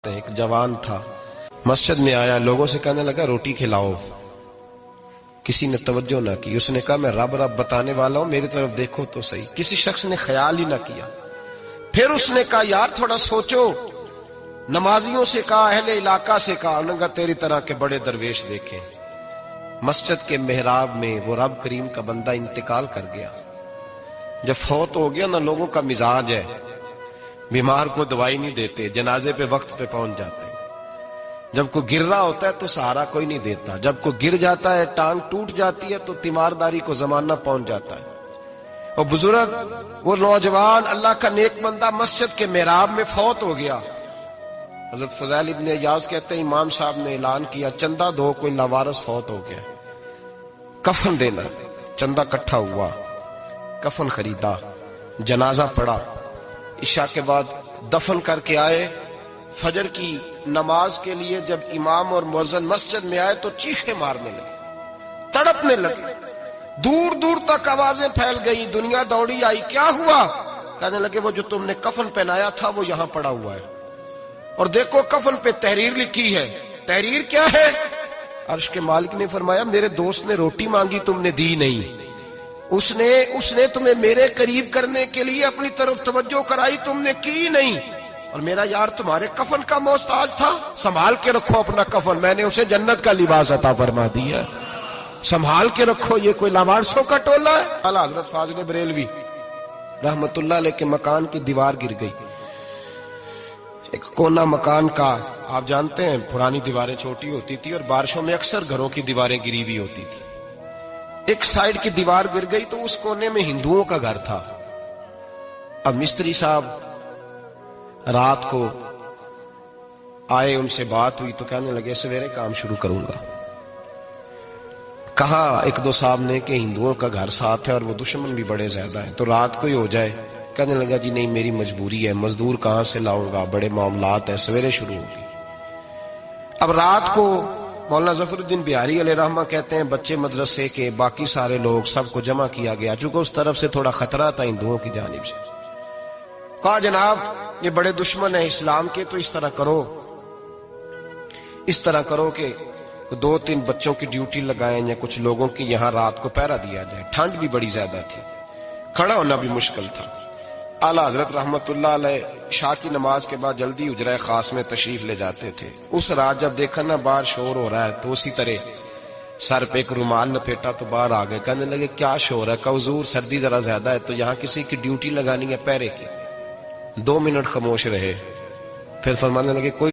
ایک جوان تھا، مسجد میں آیا، لوگوں سے کہنے لگا روٹی کھلاؤ. کسی نے توجہ نہ کی. اس نے کہا میں رب رب بتانے والا ہوں، میری طرف دیکھو تو صحیح. کسی شخص نے خیال ہی نہ کیا. پھر اس نے کہا یار تھوڑا سوچو. نمازیوں سے کہا، اہل علاقہ سے کہا، انہوں نے کہا تیری طرح کے بڑے درویش دیکھیں. مسجد کے محراب میں وہ رب کریم کا بندہ انتقال کر گیا. جب فوت ہو گیا نا، لوگوں کا مزاج ہے، بیمار کو دوائی نہیں دیتے، جنازے پہ وقت پہ پہنچ جاتے ہیں. جب کوئی گر رہا ہوتا ہے تو سہارا کوئی نہیں دیتا. جب کوئی گر جاتا ہے، ٹانگ ٹوٹ جاتی ہے تو تیمارداری کو زمانہ پہنچ جاتا ہے. اور بزرگ، وہ نوجوان اللہ کا نیک بندہ مسجد کے محراب میں فوت ہو گیا. حضرت فضیل ابن عیاض کہتے ہیں امام صاحب نے اعلان کیا چندہ دو، کوئی لاوارث فوت ہو گیا، کفن دینا. چندہ اکٹھا ہوا، کفن خریدا، جنازہ پڑا. عشاء کے بعد دفن کر کے آئے. فجر کی نماز کے لیے جب امام اور مؤذن مسجد میں آئے تو چیخیں مارنے لگے، تڑپنے لگے. دور دور تک آوازیں پھیل گئی، دنیا دوڑی آئی. کیا ہوا؟ کہنے لگے وہ جو تم نے کفن پہنایا تھا وہ یہاں پڑا ہوا ہے، اور دیکھو کفن پہ تحریر لکھی ہے. تحریر کیا ہے؟ عرش کے مالک نے فرمایا میرے دوست نے روٹی مانگی، تم نے دی نہیں. اس نے تمہیں میرے قریب کرنے کے لیے اپنی طرف توجہ کرائی، تم نے کی نہیں. اور میرا یار تمہارے کفن کا محتاج تھا، سنبھال کے رکھو اپنا کفن، میں نے اسے جنت کا لباس عطا فرما دیا، سنبھال کے رکھو. یہ کوئی لاوارثوں کا ٹولہ ہے؟ اعلیٰ حضرت فاضل بریلوی رحمت اللہ علیہ کے مکان کی دیوار گر گئی. ایک کونا مکان کا، آپ جانتے ہیں پرانی دیواریں چھوٹی ہوتی تھی اور بارشوں میں اکثر گھروں کی دیواریں گری ہوئی ہوتی تھی. ایک سائیڈ کی دیوار گر گئی تو اس کونے میں ہندوؤں کا گھر تھا. اب مستری صاحب رات کو آئے، ان سے بات ہوئی تو کہنے لگے سویرے کام شروع کروں گا. کہا ایک دو صاحب نے کہ ہندوؤں کا گھر ساتھ ہے اور وہ دشمن بھی بڑے زیادہ ہیں، تو رات کو ہی ہو جائے. کہنے لگا جی نہیں میری مجبوری ہے، مزدور کہاں سے لاؤں گا، بڑے معاملات ہیں، سویرے شروع ہوگی. اب رات کو مولانا ظفر الدین بہاری علیہ رحمہ کہتے ہیں بچے مدرسے کے، باقی سارے لوگ، سب کو جمع کیا گیا. چونکہ اس طرف سے تھوڑا خطرہ تھا ہندوؤں کی جانب سے. کہا جناب یہ بڑے دشمن ہیں اسلام کے، تو اس طرح کرو کہ دو تین بچوں کی ڈیوٹی لگائیں یا کچھ لوگوں کی یہاں رات کو پہرا دیا جائے. ٹھنڈ بھی بڑی زیادہ تھی، کھڑا ہونا بھی مشکل تھا. اعلیٰ حضرت رحمت اللہ علیہ عشاء کی نماز کے بعد جلدی حجرہ خاص میں تشریف لے جاتے تھے. اس رات جب دیکھا نا باہر شور ہو رہا ہے تو اسی طرح سر پہ ایک رومال لپیٹا تو باہر آ گئے. کہنے لگے کیا شور ہے؟ کہ حضور سردی ذرا زیادہ ہے تو یہاں کسی کی ڈیوٹی لگانی ہے پہرے کی. 2 منٹ خاموش رہے، پھر فرمانے لگے کوئی